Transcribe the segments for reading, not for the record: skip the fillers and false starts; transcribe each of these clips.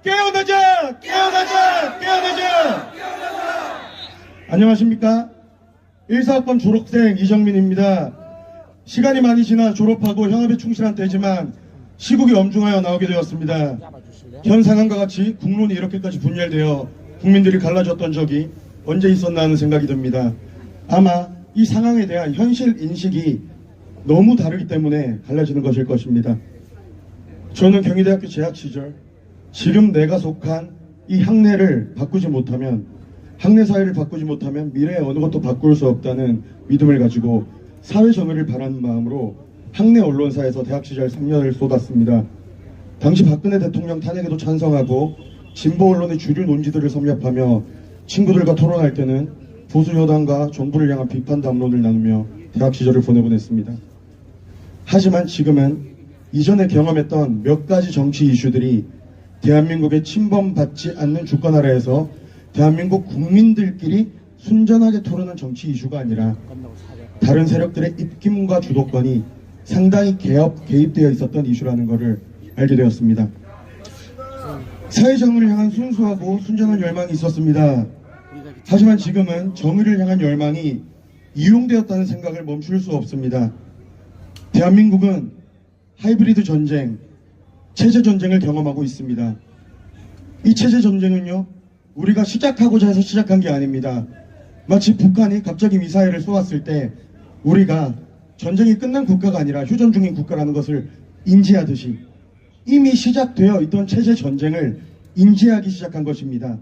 깨어나자! 깨어나자! 깨어나자! 안녕하십니까? 1사학번 졸업생 이정민입니다. 시간이 많이 지나 졸업하고 현업에 충실한 때지만 시국이 엄중하여 나오게 되었습니다. 현 상황과 같이 국론이 이렇게까지 분열되어 국민들이 갈라졌던 적이 언제 있었나 하는 생각이 듭니다. 아마 이 상황에 대한 현실 인식이 너무 다르기 때문에 갈라지는 것일 것입니다. 저는 경희대학교 재학 시절 지금 내가 속한 이 학내를 바꾸지 못하면, 학내 사회를 바꾸지 못하면 미래에 어느 것도 바꿀 수 없다는 믿음을 가지고 사회 정의를 바라는 마음으로 학내 언론사에서 대학 시절 3년을 쏟았습니다. 당시 박근혜 대통령 탄핵에도 찬성하고 진보 언론의 주류 논지들을 섭렵하며 친구들과 토론할 때는 보수 여당과 정부를 향한 비판 담론을 나누며 대학 시절을 보내곤 했습니다. 하지만 지금은 이전에 경험했던 몇 가지 정치 이슈들이 대한민국에 침범받지 않는 주권나라에서 대한민국 국민들끼리 순전하게 토론한 정치 이슈가 아니라 다른 세력들의 입김과 주도권이 상당히 개입되어 있었던 이슈라는 것을 알게 되었습니다. 사회 정의를 향한 순수하고 순전한 열망이 있었습니다. 하지만 지금은 정의를 향한 열망이 이용되었다는 생각을 멈출 수 없습니다. 대한민국은 하이브리드 전쟁, 체제 전쟁을 경험하고 있습니다. 이 체제 전쟁은요, 우리가 시작하고자 해서 시작한 게 아닙니다. 마치 북한이 갑자기 미사일을 쏘았을 때 우리가 전쟁이 끝난 국가가 아니라 휴전 중인 국가라는 것을 인지하듯이 이미 시작되어 있던 체제 전쟁을 인지하기 시작한 것입니다.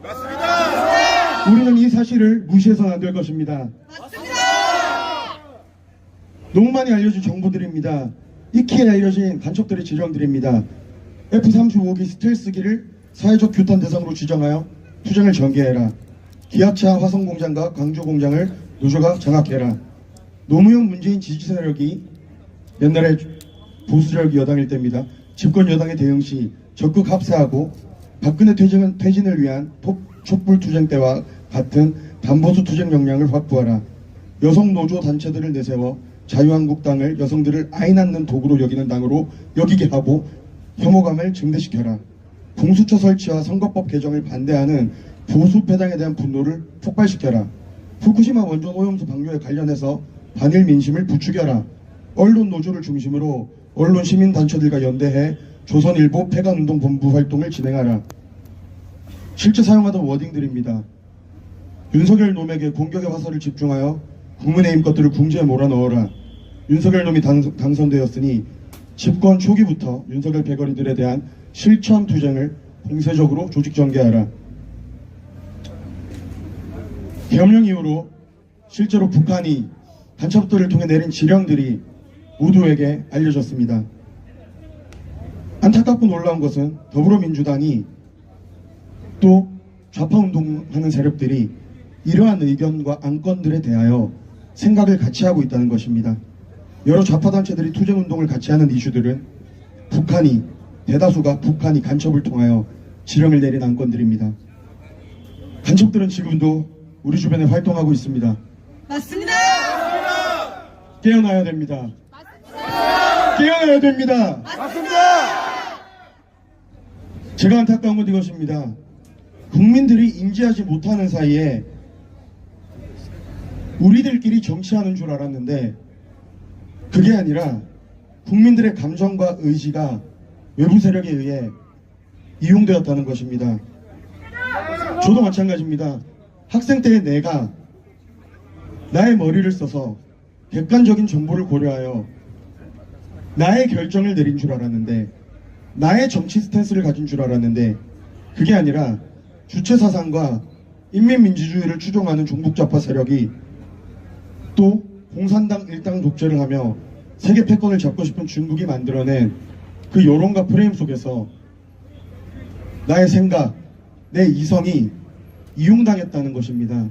맞습니다. 우리는 이 사실을 무시해서는 안 될 것입니다. 맞습니다. 너무 많이 알려진 정보들입니다. 익히게 알려진 간첩들의 지령들입니다. F-35기 스텔스기를 사회적 규탄 대상으로 지정하여 투쟁을 전개해라. 기아차 화성공장과 광주공장을 노조가 장악해라. 노무현 문재인 지지 세력이 옛날에 보수 세력이 여당일 때입니다. 집권 여당의 대응 시 적극 합세하고 박근혜 퇴진을 위한 촛불 투쟁 때와 같은 반보수 투쟁 역량을 확보하라. 여성 노조 단체들을 내세워 자유한국당을 여성들을 아이 낳는 도구로 여기는 당으로 여기게 하고 혐오감을 증대시켜라. 공수처 설치와 선거법 개정을 반대하는 보수 패당에 대한 분노를 폭발시켜라. 후쿠시마 원전 오염수 방류에 관련해서 반일 민심을 부추겨라. 언론 노조를 중심으로 언론 시민단체들과 연대해 조선일보 폐간운동본부 활동을 진행하라. 실제 사용하던 워딩들입니다. 윤석열 놈에게 공격의 화살을 집중하여 국민의힘 것들을 궁지에 몰아넣어라. 윤석열 놈이 당선되었으니 집권 초기부터 윤석열 배거리들에 대한 실천 투쟁을 공세적으로 조직 전개하라. 계엄령 이후로 실제로 북한이 간첩들을 통해 내린 지령들이 모두에게 알려졌습니다. 안타깝고 놀라운 것은 더불어민주당이 또 좌파운동하는 세력들이 이러한 의견과 안건들에 대하여 생각을 같이 하고 있다는 것입니다. 여러 좌파단체들이 투쟁운동을 같이 하는 이슈들은 대다수가 북한이 간첩을 통하여 지령을 내린 안건들입니다. 간첩들은 지금도 우리 주변에 활동하고 있습니다. 맞습니다. 깨어나야 됩니다. 맞습니다. 깨어나야 됩니다. 맞습니다. 제가 안타까운 건 이것입니다. 국민들이 인지하지 못하는 사이에 우리들끼리 정치하는 줄 알았는데 그게 아니라 국민들의 감정과 의지가 외부 세력에 의해 이용되었다는 것입니다. 저도 마찬가지입니다. 학생 때의 내가 나의 머리를 써서 객관적인 정보를 고려하여 나의 결정을 내린 줄 알았는데, 나의 정치 스탠스를 가진 줄 알았는데 그게 아니라 주체사상과 인민민주주의를 추종하는 종북좌파 세력이 또 공산당 일당 독재를 하며 세계 패권을 잡고 싶은 중국이 만들어낸 그 여론과 프레임 속에서 나의 생각, 내 이성이 이용당했다는 것입니다.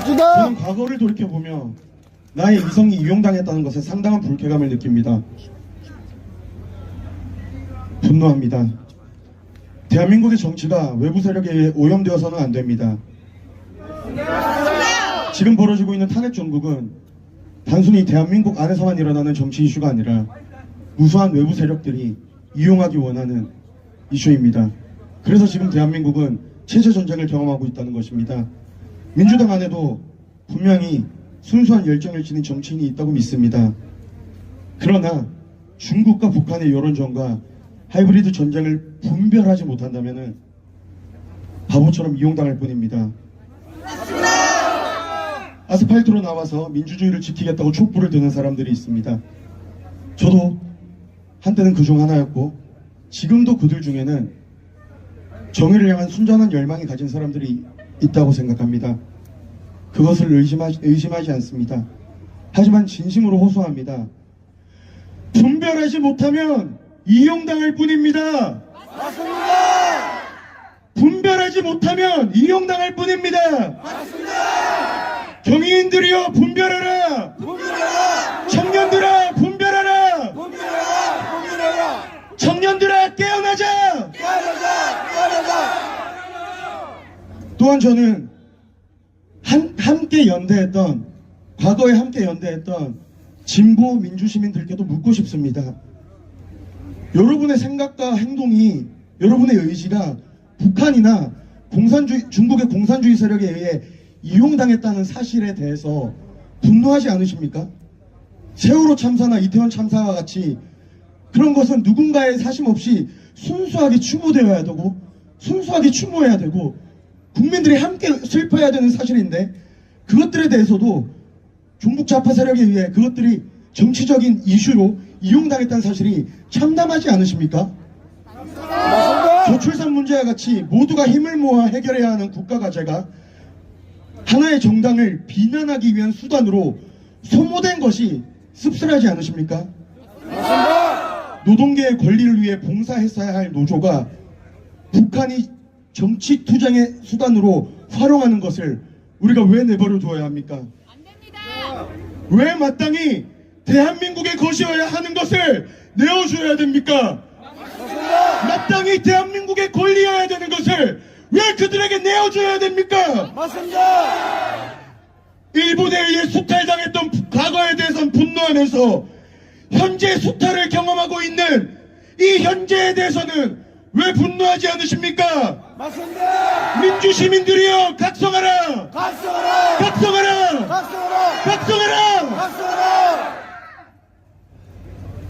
저는 과거를 돌이켜보며 나의 이성이 이용당했다는 것에 상당한 불쾌감을 느낍니다. 분노합니다. 대한민국의 정치가 외부 세력에 의해 오염되어서는 안 됩니다. 지금 벌어지고 있는 탄핵 정국은 단순히 대한민국 안에서만 일어나는 정치 이슈가 아니라 무수한 외부 세력들이 이용하기 원하는 이슈입니다. 그래서 지금 대한민국은 체제 전쟁을 경험하고 있다는 것입니다. 민주당 안에도 분명히 순수한 열정을 지닌 정치인이 있다고 믿습니다. 그러나 중국과 북한의 여론전과 하이브리드 전쟁을 분별하지 못한다면 바보처럼 이용당할 뿐입니다. 아스팔트로 나와서 민주주의를 지키겠다고 촛불을 드는 사람들이 있습니다. 저도 한때는 그중 하나였고 지금도 그들 중에는 정의를 향한 순전한 열망이 가진 사람들이 있다고 생각합니다. 그것을 의심하지 않습니다. 하지만 진심으로 호소합니다. 분별하지 못하면 이용당할 뿐입니다. 맞습니다. 분별하지 못하면 이용당할 뿐입니다. 맞습니다. 경위인들이여 분별하라. 분별하라. 청년들아 분별하라. 분별하라. 분별하라. 청년들아 깨어나자. 깨어나자. 또한 저는 함께 연대했던 과거에 함께 연대했던 진보 민주시민들께도 묻고 싶습니다. 여러분의 생각과 행동이 여러분의 의지가 북한이나 중국의 공산주의 세력에 의해 이용당했다는 사실에 대해서 분노하지 않으십니까? 세월호 참사나 이태원 참사와 같이 그런 것은 누군가의 사심 없이 순수하게 추모되어야 되고 순수하게 추모해야 되고 국민들이 함께 슬퍼해야 되는 사실인데 그것들에 대해서도 중국 좌파 세력에 의해 그것들이 정치적인 이슈로 이용당했다는 사실이 참담하지 않으십니까? 맞습니다. 저출산 문제와 같이 모두가 힘을 모아 해결해야 하는 국가 과제가 하나의 정당을 비난하기 위한 수단으로 소모된 것이 씁쓸하지 않으십니까? 맞습니다. 노동계의 권리를 위해 봉사했어야 할 노조가 북한이 정치 투쟁의 수단으로 활용하는 것을 우리가 왜 내버려 두어야 합니까? 안 됩니다. 왜 마땅히 대한민국의 것이어야 하는 것을 내어줘야 됩니까? 마땅히 대한민국의 권리여야 되는 것을 왜 그들에게 내어줘야 됩니까? 맞습니다. 일본에 의해 수탈당했던 과거에 대해서는 분노하면서 현재 수탈을 경험하고 있는 이 현재에 대해서는 왜 분노하지 않으십니까? 맞습니다. 민주시민들이여 각성하라! 각성하라. 각성하라! 각성하라. 각성하라! 각성하라.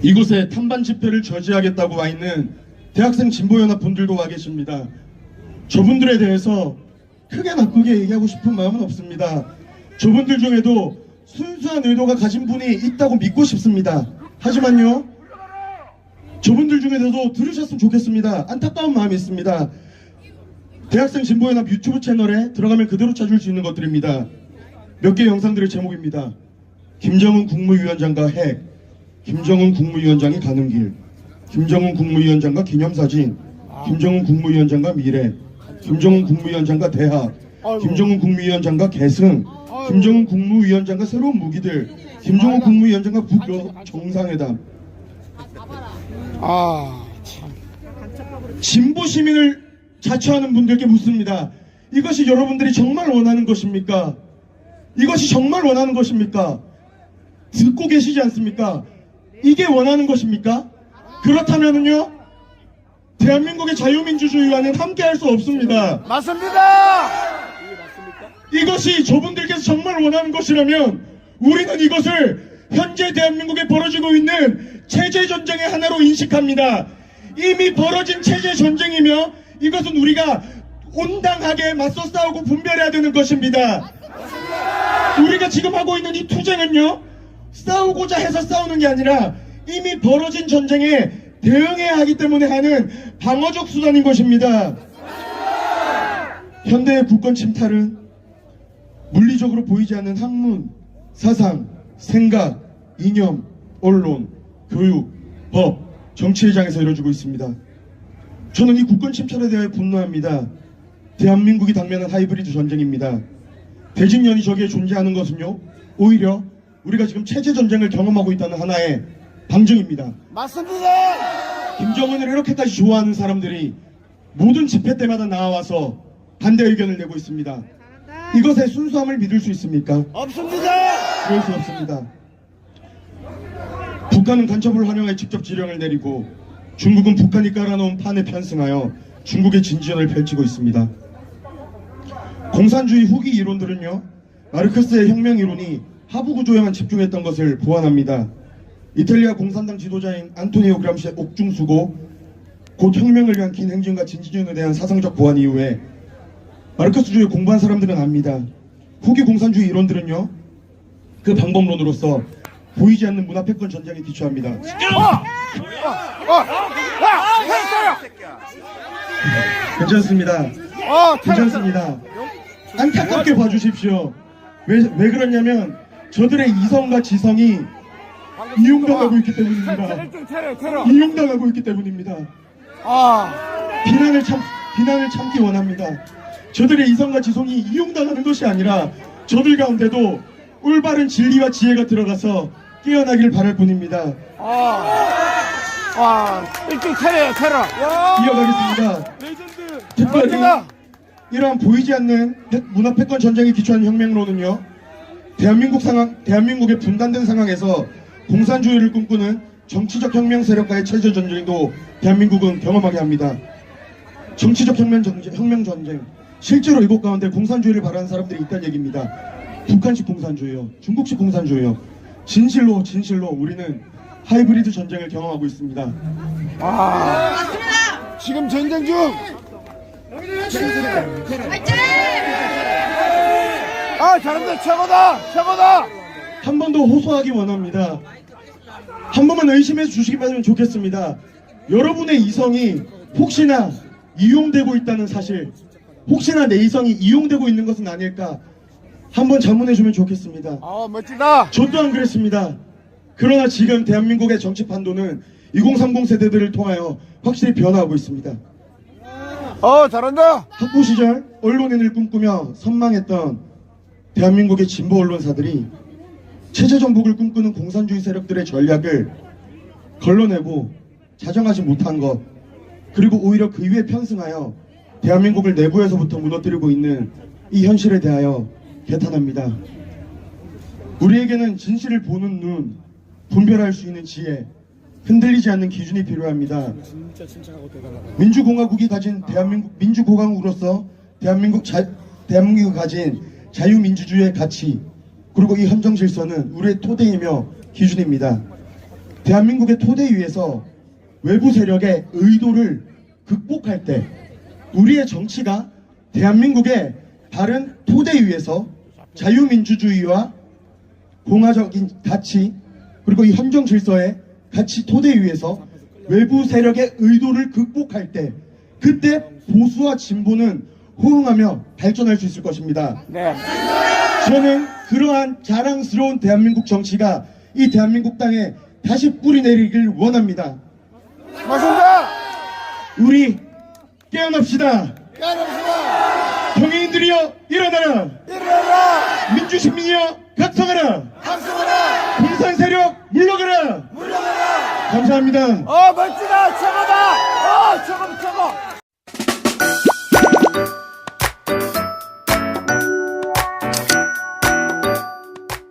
이곳에 탄반 집회를 저지하겠다고 와 있는 대학생 진보연합 분들도 와 계십니다. 저분들에 대해서 크게 나쁘게 얘기하고 싶은 마음은 없습니다. 저분들 중에도 순수한 의도가 가진 분이 있다고 믿고 싶습니다. 하지만요, 저분들 중에서도 들으셨으면 좋겠습니다. 안타까운 마음이 있습니다. 대학생 진보연합 유튜브 채널에 들어가면 그대로 찾을 수 있는 것들입니다. 몇 개 영상들의 제목입니다. 김정은 국무위원장과 핵, 김정은 국무위원장이 가는 길, 김정은 국무위원장과 기념사진, 김정은 국무위원장과 미래, 김정은 국무위원장과 대학, 김정은 국무위원장과 계승, 김정은 국무위원장과 새로운 무기들, 김정은 국무위원장과 북여 정상회담. 참. 진보 시민을 자처하는 분들께 묻습니다. 이것이 여러분들이 정말 원하는 것입니까? 이것이 정말 원하는 것입니까? 듣고 계시지 않습니까? 이게 원하는 것입니까? 그렇다면요, 대한민국의 자유민주주의와는 함께할 수 없습니다. 맞습니다. 이것이 저분들께서 정말 원하는 것이라면 우리는 이것을 현재 대한민국에 벌어지고 있는 체제 전쟁의 하나로 인식합니다. 이미 벌어진 체제 전쟁이며 이것은 우리가 온당하게 맞서 싸우고 분별해야 되는 것입니다. 우리가 지금 하고 있는 이 투쟁은요, 싸우고자 해서 싸우는 게 아니라 이미 벌어진 전쟁에 대응해야 하기 때문에 하는 방어적 수단인 것입니다. 현대의 국권 침탈은 물리적으로 보이지 않는 학문, 사상, 생각, 이념, 언론, 교육, 법, 정치의 장에서 이루어지고 있습니다. 저는 이 국권 침탈에 대해 분노합니다. 대한민국이 당면한 하이브리드 전쟁입니다. 대직년이 저기에 존재하는 것은요, 오히려 우리가 지금 체제 전쟁을 경험하고 있다는 하나의 방증입니다. 맞습니다. 김정은을 이렇게까지 좋아하는 사람들이 모든 집회 때마다 나와서 반대 의견을 내고 있습니다. 이것의 순수함을 믿을 수 있습니까? 없습니다. 그럴 수 없습니다. 북한은 간첩을 활용해 직접 지령을 내리고 중국은 북한이 깔아놓은 판에 편승하여 중국의 진지전을 펼치고 있습니다. 공산주의 후기 이론들은요, 마르크스의 혁명 이론이 하부 구조에만 집중했던 것을 보완합니다. 이탈리아 공산당 지도자인 안토니오 그람시의 옥중수고 곧 혁명을 위한 긴 행진과 진지전에 대한 사상적 보완 이후에 마르크스주의 공부한 사람들은 압니다. 후기 공산주의 이론들은요, 그 방법론으로서 보이지 않는 문화 패권 전쟁에 기초합니다. 괜찮습니다. 괜찮습니다. 안타깝게 봐주십시오. 왜 그러냐면 저들의 이성과 지성이 이용당하고 있기 때문입니다. 이용당하고 있기 때문입니다. 비난을 참기 원합니다. 저들의 이성과 지성이 이용당하는 것이 아니라 저들 가운데도 올바른 진리와 지혜가 들어가서 깨어나길 바랄 뿐입니다. 일등 차려요, 차려. 이어가겠습니다. 특별히 이러한 보이지 않는 문화 패권 전쟁에 기초한 혁명론은요, 대한민국의 분단된 상황에서 공산주의를 꿈꾸는 정치적 혁명 세력과의 체제 전쟁도 대한민국은 경험하게 합니다. 정치적 혁명 전쟁. 실제로 이곳 가운데 공산주의를 바라는 사람들이 있다는 얘기입니다. 북한식 공산주의요, 중국식 공산주의요. 진실로 우리는 하이브리드 전쟁을 경험하고 있습니다. 지금 전쟁 중. 잘한다, 최고다. 한 번 더 호소하기 원합니다. 한 번만 의심해 주시기만 좋겠습니다. 여러분의 이성이 혹시나 이용되고 있다는 사실, 혹시나 내 이성이 이용되고 있는 것은 아닐까 한번 자문해 주면 좋겠습니다. 멋지다. 저 또한 그랬습니다. 그러나 지금 대한민국의 정치 판도는 2030 세대들을 통하여 확실히 변화하고 있습니다. 잘한다. 학부 시절 언론인을 꿈꾸며 선망했던 대한민국의 진보 언론사들이 체제 정복을 꿈꾸는 공산주의 세력들의 전략을 걸러내고 자정하지 못한 것, 그리고 오히려 그 위에 편승하여 대한민국을 내부에서부터 무너뜨리고 있는 이 현실에 대하여 개탄합니다. 우리에게는 진실을 보는 눈, 분별할 수 있는 지혜, 흔들리지 않는 기준이 필요합니다. 민주공화국이 가진 민주공화국으로서 대한민국이 가진 자유민주주의의 가치, 그리고 이 헌정 질서는 우리의 토대이며 기준입니다. 대한민국의 토대 위에서 외부 세력의 의도를 극복할 때 우리의 정치가 대한민국의 다른 토대 위에서 자유민주주의와 공화적인 가치, 그리고 이 헌정 질서의 가치 토대 위에서 외부 세력의 의도를 극복할 때, 그때 보수와 진보는 호응하며 발전할 수 있을 것입니다. 저는 그러한 자랑스러운 대한민국 정치가 이 대한민국 땅에 다시 뿌리 내리길 원합니다. 맞습니다. 우리 깨어납시다. 경애인들이여 일어나라. 민주시민이여 각성하라. 공산 세력 물러가라. 감사합니다. 멋지다. 최고다. 최고.